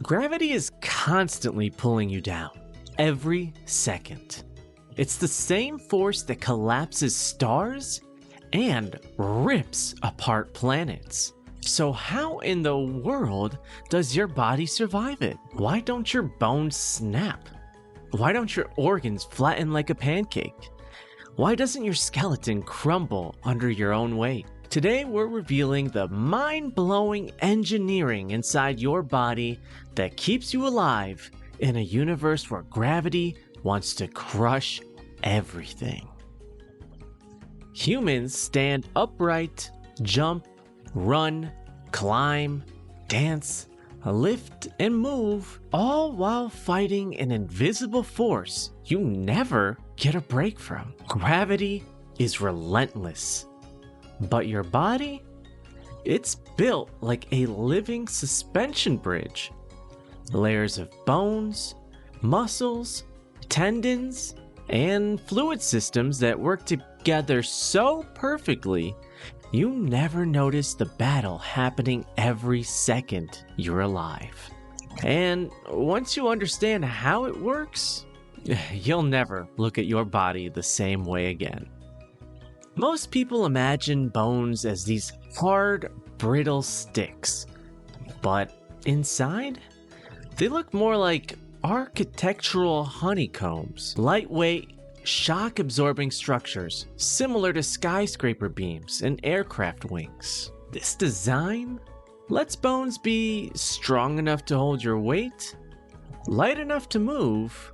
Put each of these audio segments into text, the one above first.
Gravity is constantly pulling you down, every second. It's the same force that collapses stars and rips apart planets. So how in the world does your body survive it? Why don't your bones snap? Why don't your organs flatten like a pancake? Why doesn't your skeleton crumble under your own weight? Today we're revealing the mind-blowing engineering inside your body that keeps you alive in a universe where gravity wants to crush everything. Humans stand upright, jump, run, climb, dance, lift, and move, all while fighting an invisible force you never get a break from. Gravity is relentless, but your body? It's built like a living suspension bridge. Layers of bones, muscles, tendons, and fluid systems that work together so perfectly, you never notice the battle happening every second you're alive. And once you understand how it works, you'll never look at your body the same way again. Most people imagine bones as these hard, brittle sticks, but inside, they look more like architectural honeycombs, lightweight, shock-absorbing structures similar to skyscraper beams and aircraft wings. This design lets bones be strong enough to hold your weight, light enough to move,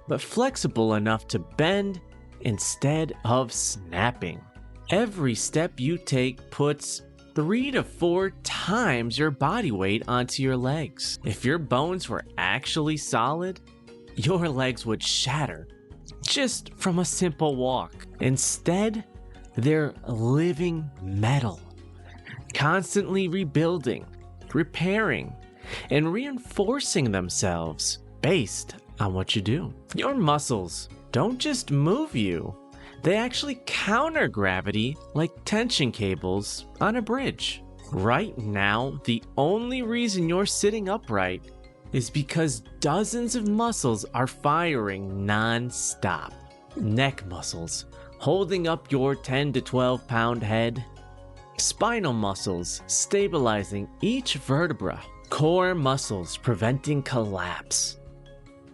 but flexible enough to bend instead of snapping. Every step you take puts 3 to 4 times your body weight onto your legs. If your bones were actually solid, your legs would shatter just from a simple walk. Instead, they're living metal, constantly rebuilding, repairing, and reinforcing themselves based on what you do. Your muscles don't just move you, they actually counter gravity like tension cables on a bridge. Right now, the only reason you're sitting upright is because dozens of muscles are firing non-stop. Neck muscles holding up your 10 to 12 pound head, spinal muscles stabilizing each vertebra, core muscles preventing collapse,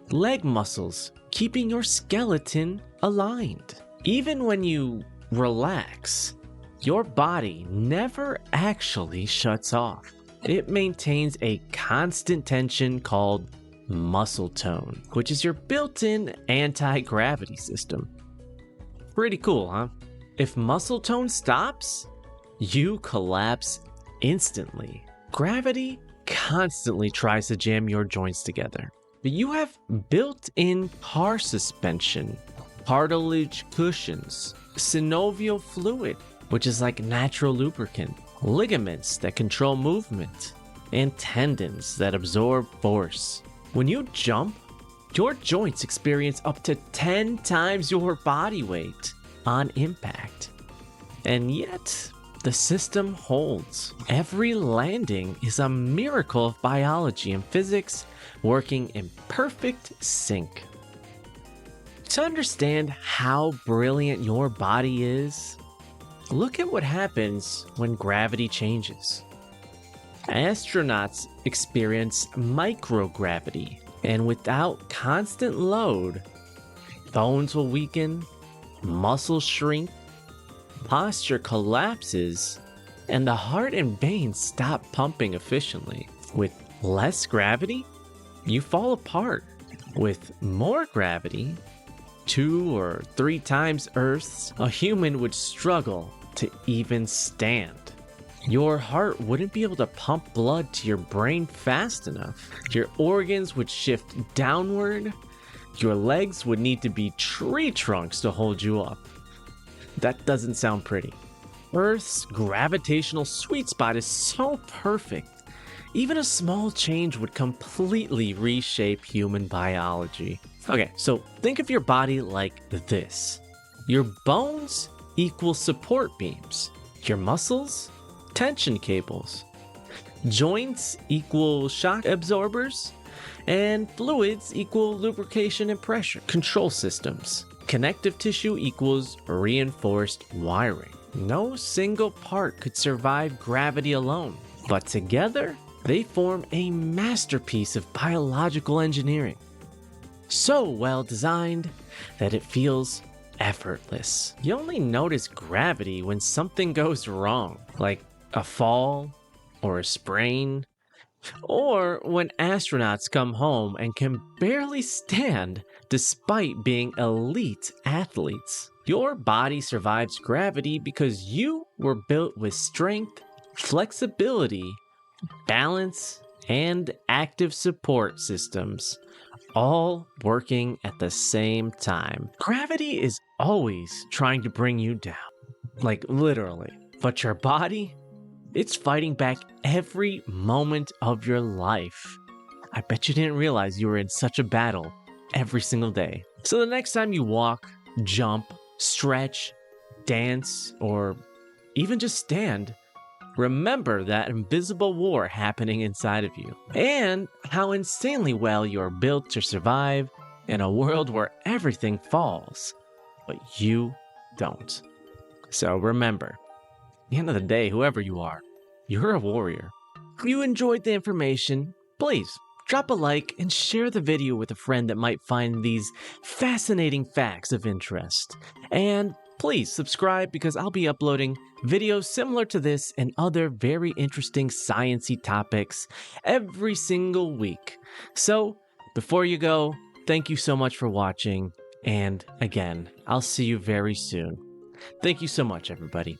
leg muscles keeping your skeleton aligned. Even when you relax, your body never actually shuts off. It maintains a constant tension called muscle tone, which is your built-in anti-gravity system. Pretty cool, huh? If muscle tone stops, you collapse instantly. Gravity constantly tries to jam your joints together, but you have built-in car suspension, cartilage cushions, synovial fluid, which is like natural lubricant, ligaments that control movement, and tendons that absorb force. When you jump, your joints experience up to 10 times your body weight on impact. And yet, the system holds. Every landing is a miracle of biology and physics working in perfect sync. To understand how brilliant your body is, look at what happens when gravity changes. Astronauts experience microgravity, and without constant load, bones will weaken, muscles shrink, posture collapses, and the heart and veins stop pumping efficiently. With less gravity, you fall apart. With more gravity, 2 or 3 times Earth's, a human would struggle to even stand. Your heart wouldn't be able to pump blood to your brain fast enough. Your organs would shift downward. Your legs would need to be tree trunks to hold you up. That doesn't sound pretty. Earth's gravitational sweet spot is so perfect. Even a small change would completely reshape human biology. Okay, so think of your body like this. Your bones equal support beams. Your muscles, tension cables. Joints equal shock absorbers, and fluids equal lubrication and pressure control systems. Connective tissue equals reinforced wiring. No single part could survive gravity alone, but together they form a masterpiece of biological engineering. So well designed that it feels effortless. You only notice gravity when something goes wrong, like a fall or a sprain, or when astronauts come home and can barely stand despite being elite athletes. Your body survives gravity because you were built with strength, flexibility, balance, and active support systems, all working at the same time. Gravity is always trying to bring you down, like literally. But your body, it's fighting back every moment of your life. I bet you didn't realize you were in such a battle every single day. So the next time you walk, jump, stretch, dance, or even just stand, remember that invisible war happening inside of you, and how insanely well you're built to survive in a world where everything falls, but you don't. So remember, at the end of the day, whoever you are, you're a warrior. If you enjoyed the information, please drop a like and share the video with a friend that might find these fascinating facts of interest. And please subscribe because I'll be uploading videos similar to this and other very interesting sciencey topics every single week. So before you go, thank you so much for watching. And again, I'll see you very soon. Thank you so much, everybody.